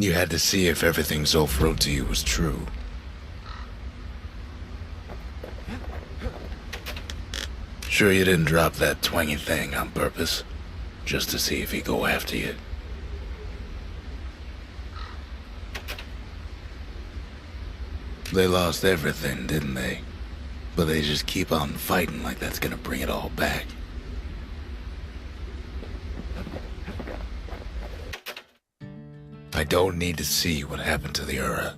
You had to see if everything Zolf wrote to you was true. Sure you didn't drop that twangy thing on purpose? Just to see if he'd go after you? They lost everything, didn't they? But they just keep on fighting like that's gonna bring it all back. I don't need to see what happened to the Ura.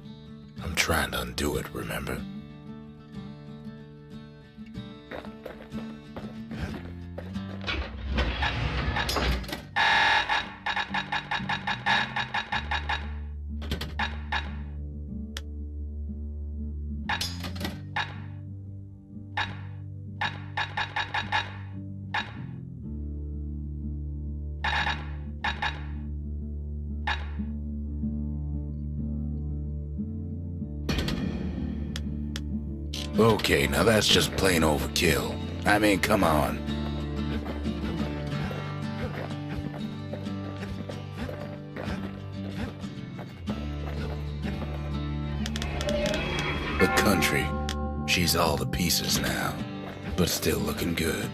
I'm trying to undo it, remember? Okay, now that's just plain overkill. I mean, come on. The country. She's all to pieces now, but still looking good.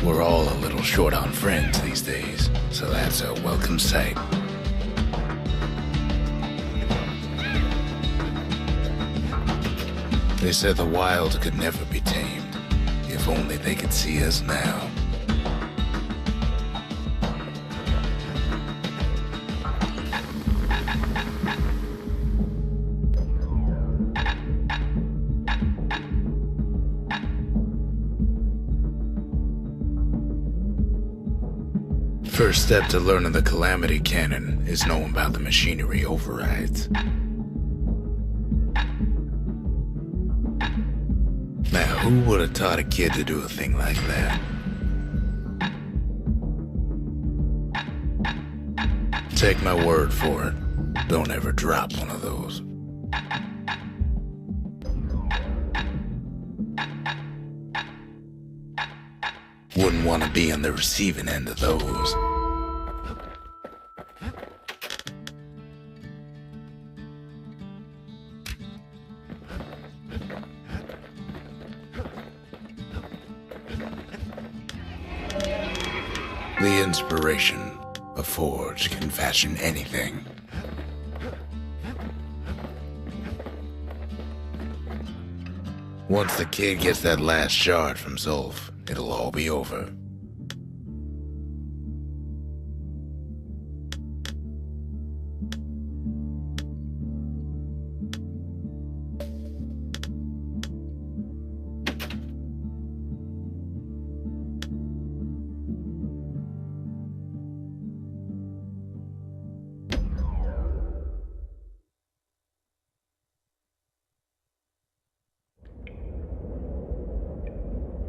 We're all a little short on friends these days, so that's a welcome sight. They said the wild could never be tamed. If only they could see us now. First step to learning the Calamity Cannon is knowing about the machinery overrides. Now, who would have taught a kid to do a thing like that? Take my word for it. Don't ever drop one of those. Wouldn't want to be on the receiving end of those. The inspiration, a forge can fashion anything. Once the kid gets that last shard from Zolf, it'll all be over.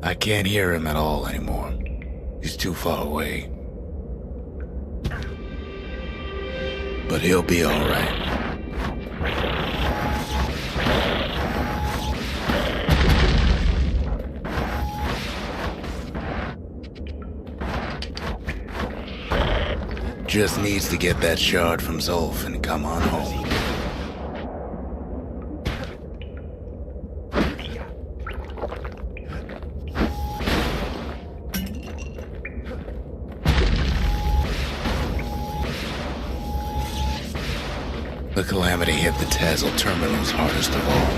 I can't hear him at all anymore. He's too far away. But he'll be all right. Just needs to get that shard from Zolf and come on home. The calamity hit the Tassel terminals hardest of all.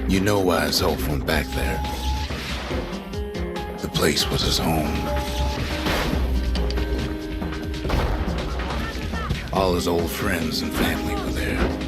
You know why Zolf went back there. The place was his home. All his old friends and family were there.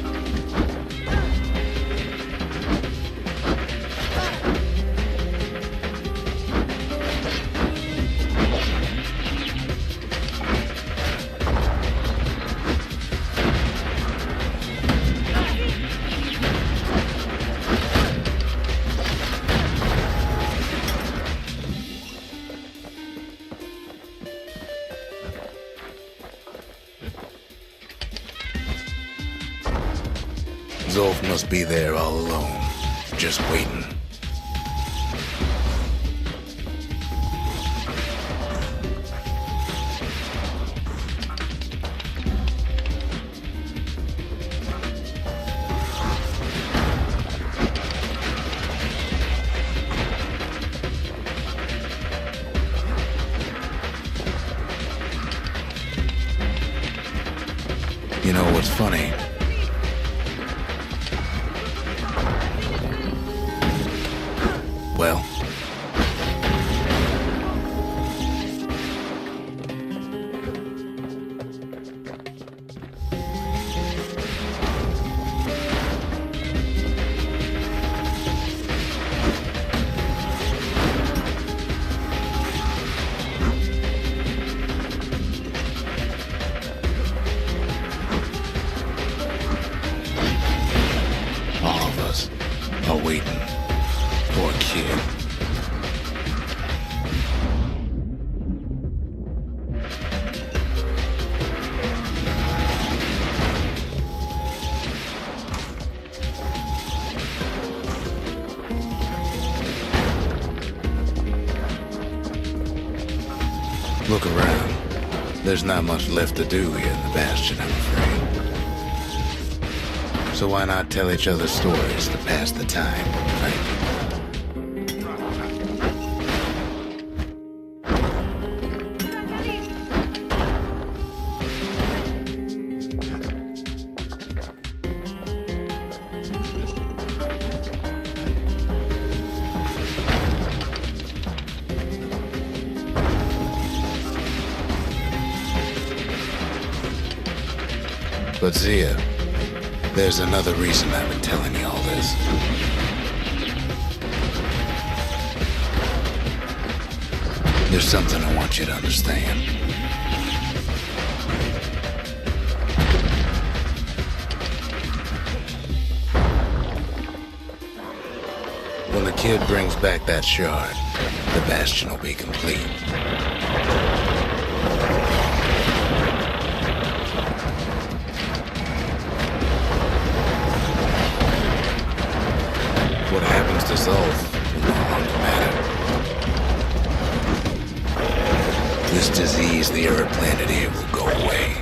Zolf must be there all alone, just waiting. You know what's funny? Well, all of us are waiting for a kid. Look around. There's not much left to do here in the Bastion, I'm afraid. So why not tell each other stories to pass the time, right? But Zia, there's another reason I've been telling you all this. There's something I want you to understand. When the kid brings back that shard, the Bastion will be complete. What happens to Zolf will no longer matter. This disease the Earth planted here will go away.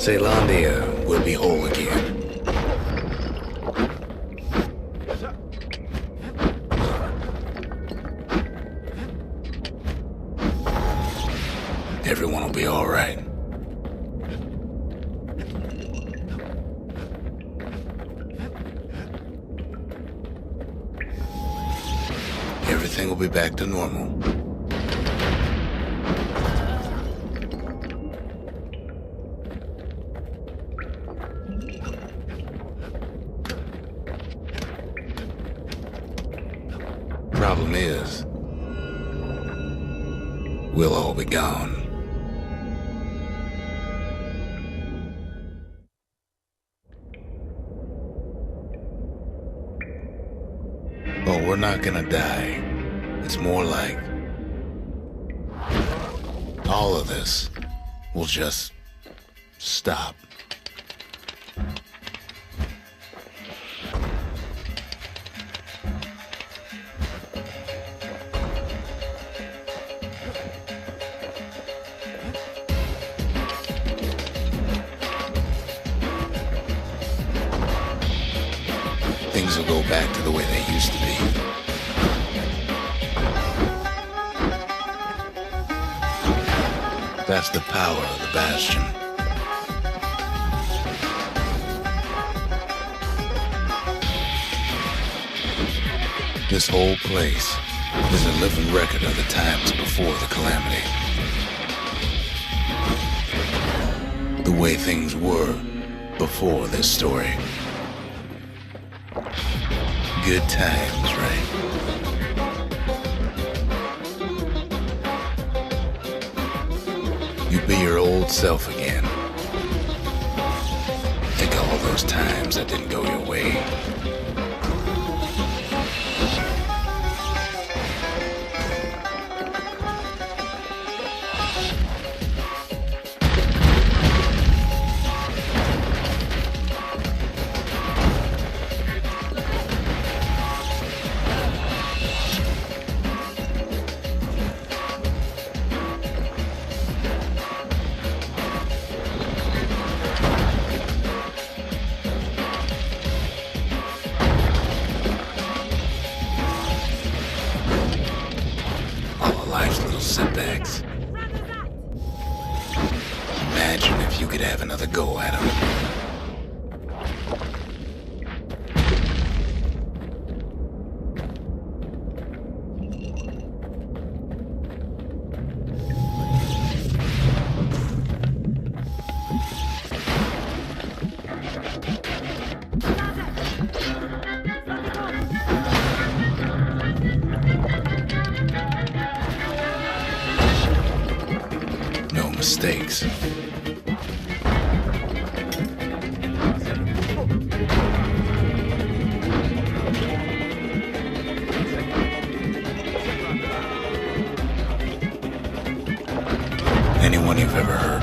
Zealandia will be whole again. Everyone will be all right. Everything will be back to normal. Problem is, we'll all be gone. Oh, we're not gonna die. It's more like all of this will just stop. Things will go back to the way they used to be. That's the power of the bastion. This whole place is a living record of the times before the calamity. The way things were before this story. Good times, right? You be your old self again. Think of all those times that didn't go your way. Setbacks. Imagine if you could have another go at them. Mistakes. Anyone you've ever hurt.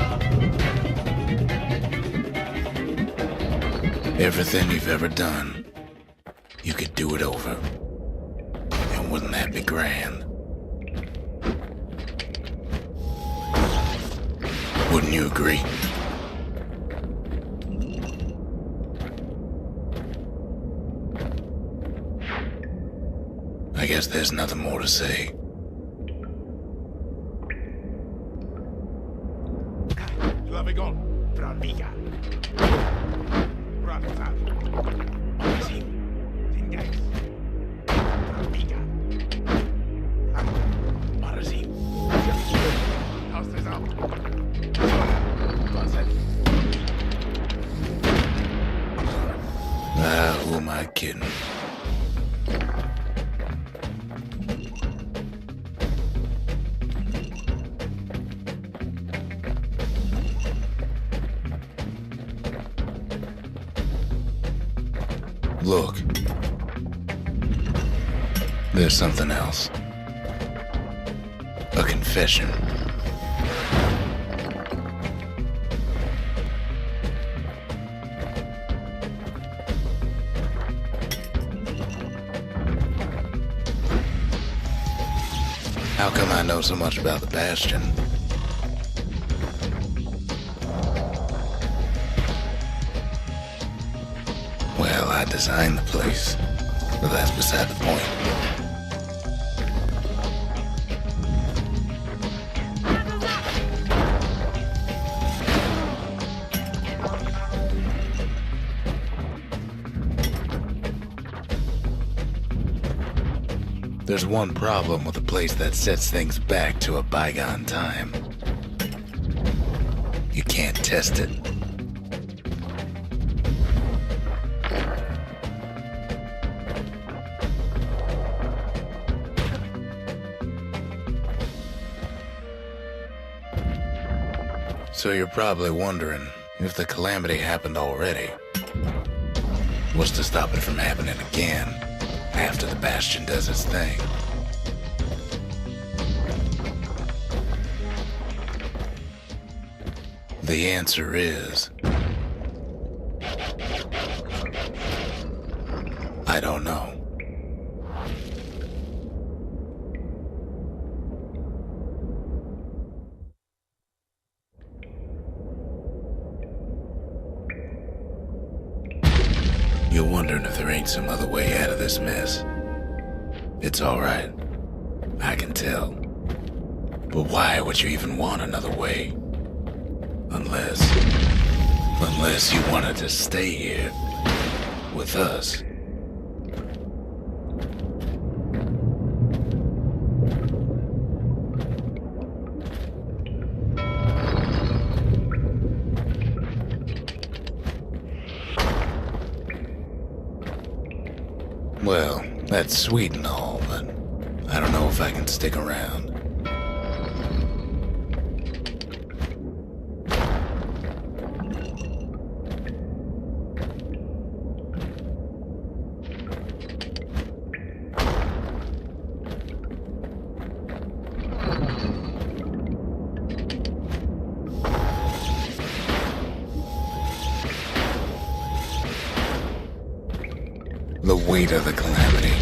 Everything you've ever done, you could do it over. And wouldn't that be grand? Wouldn't you agree? I guess there's nothing more to say. Who am I kidding? Look. There's something else. A confession. How come I know so much about the Bastion? Well, I designed the place, but that's beside the point. There's one problem with a place that sets things back to a bygone time. You can't test it. So you're probably wondering if the calamity happened already. What's to stop it from happening again after the Bastion does its thing? The answer is I don't know. You're wondering if there ain't some other way out of this mess. It's alright. I can tell. But why would you even want another way? Unless you wanted to stay here with us. Well, that's sweet and all, but I don't know if I can stick around. The weight of the calamity,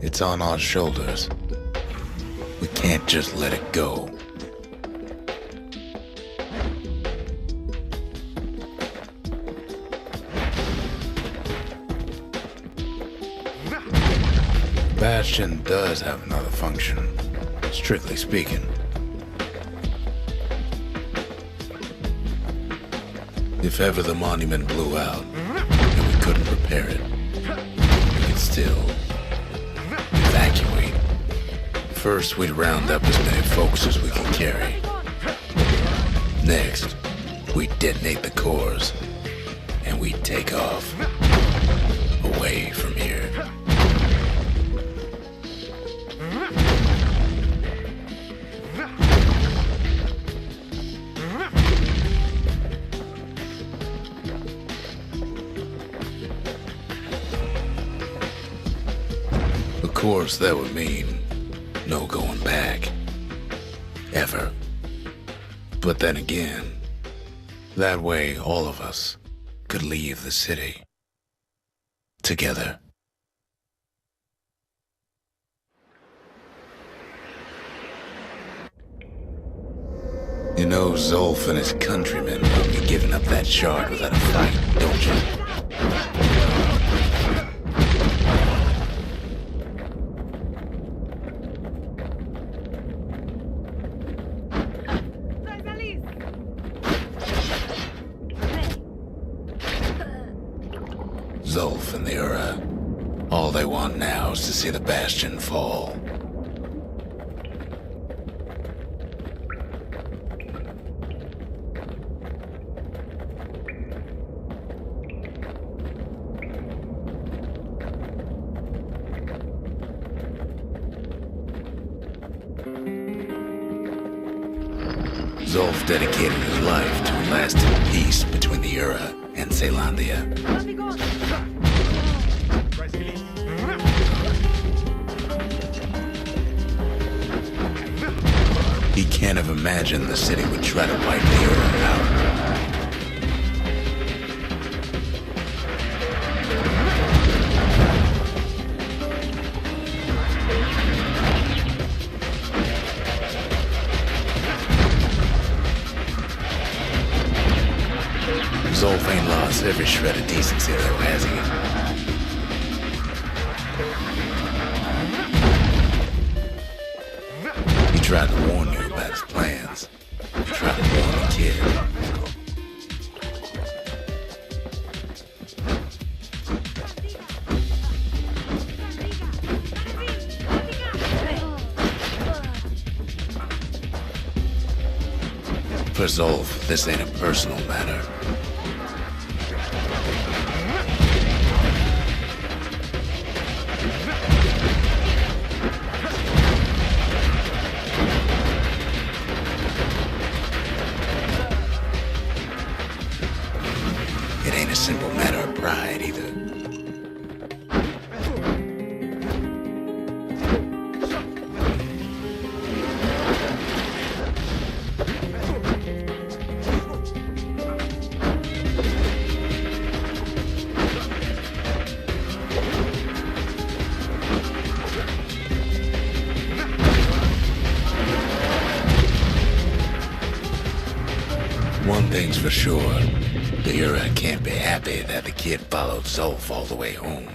it's on our shoulders. We can't just let it go. Bastion does have another function, strictly speaking. If ever the monument blew out and we couldn't repair it, still evacuate. First, we'd round up as many folks as we could carry. Next, we'd detonate the cores, and we'd take off away from here. Of course, that would mean no going back. Ever. But then again, that way all of us could leave the city. Together. You know Zolf and his countrymen won't be giving up that shard without a fight, don't you? Zolf and the Ura. All they want now is to see the Bastion fall. Zolf dedicated his life to a lasting peace between the Ura and Zealandia. He can't have imagined the city would try to wipe the Ura out. Zolf ain't lost every shred of decency though, has he? He tried to warn you about his plans. He tried to warn the kid. For Zolf, this ain't a personal matter. It ain't a simple matter of pride either. One thing's for sure. The Ura can't be happy that the kid followed Zolf all the way home.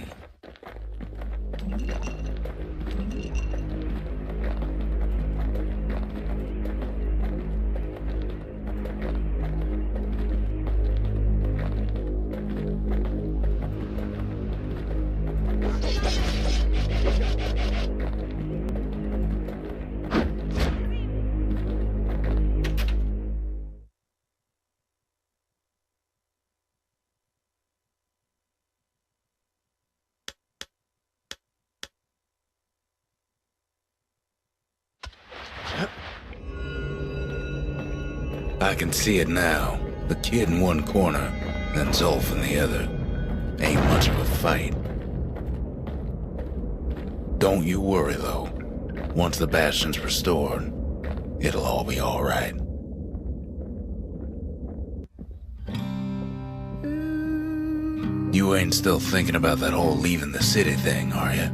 I can see it now. The kid in one corner, then Zolf in the other. Ain't much of a fight. Don't you worry, though. Once the bastion's restored, it'll all be alright. You ain't still thinking about that whole leaving the city thing, are you?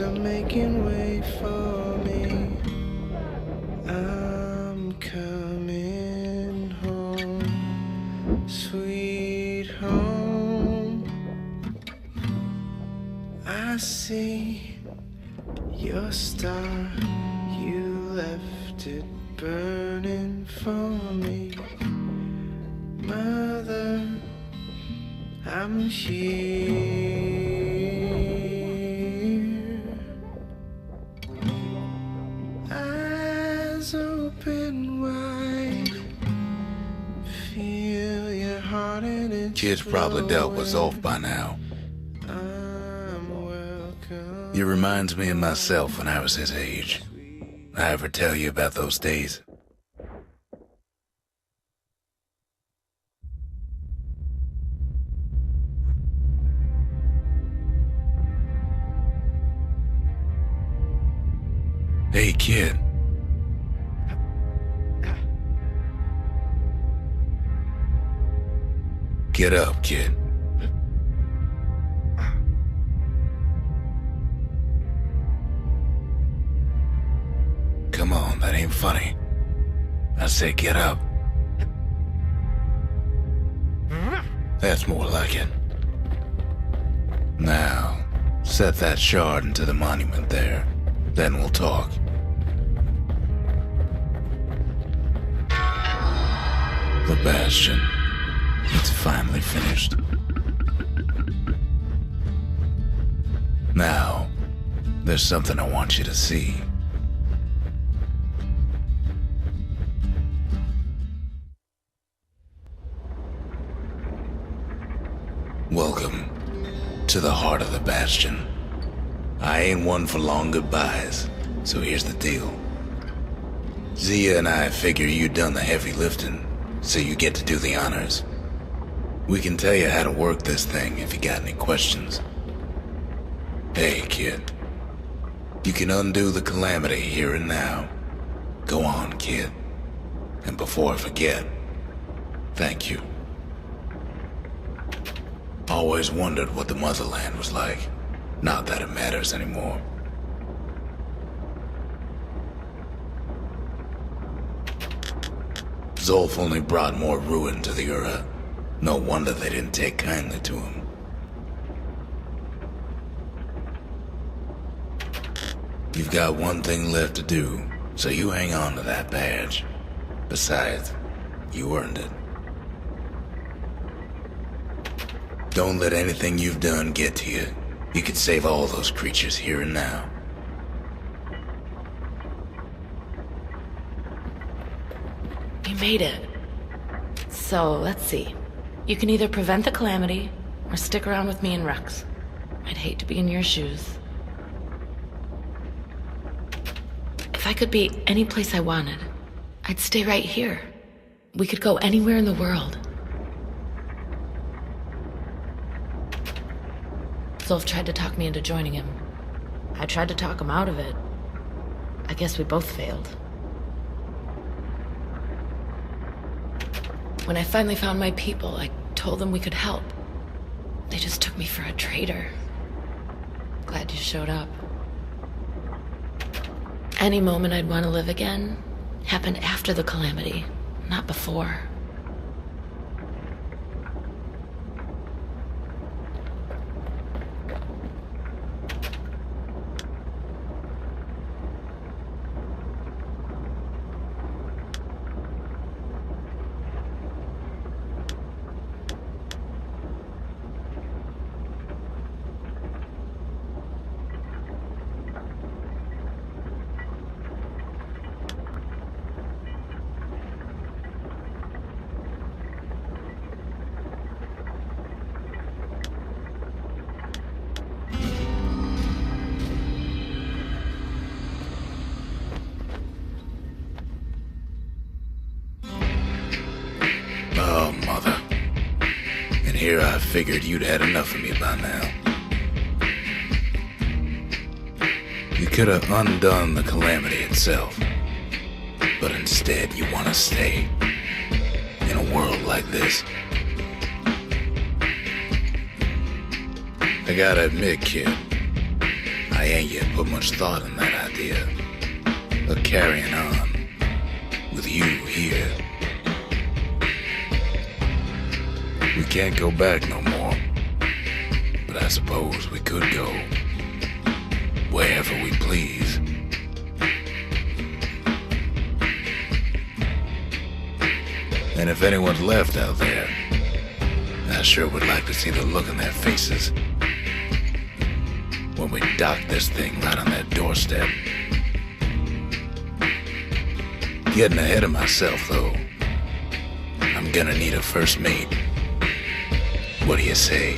Are making way for me. I'm coming home, sweet home. I see your star, you left it burning for me. Mother, I'm here. Open wide, feel your heart in it. Kid's probably dealt with Zolf by now. I'm welcome. He reminds me of myself when I was his age. I ever tell you about those days? Hey, kid. Get up, kid. Come on, that ain't funny. I say get up. That's more like it. Now, set that shard into the monument there. Then we'll talk. The bastion. It's finally finished. Now, there's something I want you to see. Welcome to the heart of the bastion. I ain't one for long goodbyes, so here's the deal. Zia and I figure you done the heavy lifting, so you get to do the honors. We can tell you how to work this thing if you got any questions. Hey, kid. You can undo the calamity here and now. Go on, kid. And before I forget, thank you. Always wondered what the motherland was like. Not that it matters anymore. Zolf only brought more ruin to the Ura. No wonder they didn't take kindly to him. You've got one thing left to do, so you hang on to that badge. Besides, you earned it. Don't let anything you've done get to you. You could save all those creatures here and now. You made it. So, let's see. You can either prevent the calamity, or stick around with me and Rex. I'd hate to be in your shoes. If I could be any place I wanted, I'd stay right here. We could go anywhere in the world. Zulf tried to talk me into joining him. I tried to talk him out of it. I guess we both failed. When I finally found my people, I told them we could help. They just took me for a traitor. Glad you showed up. Any moment I'd want to live again happened after the calamity, not before. Oh, mother. And here I figured you'd had enough of me by now. You could have undone the calamity itself, but instead you want to stay in a world like this. I gotta admit, kid, I ain't yet put much thought in that idea of carrying on with you here. We can't go back no more, but I suppose we could go wherever we please. And if anyone's left out there, I sure would like to see the look on their faces when we dock this thing right on their doorstep. Getting ahead of myself, though. I'm gonna need a first mate. What do you say?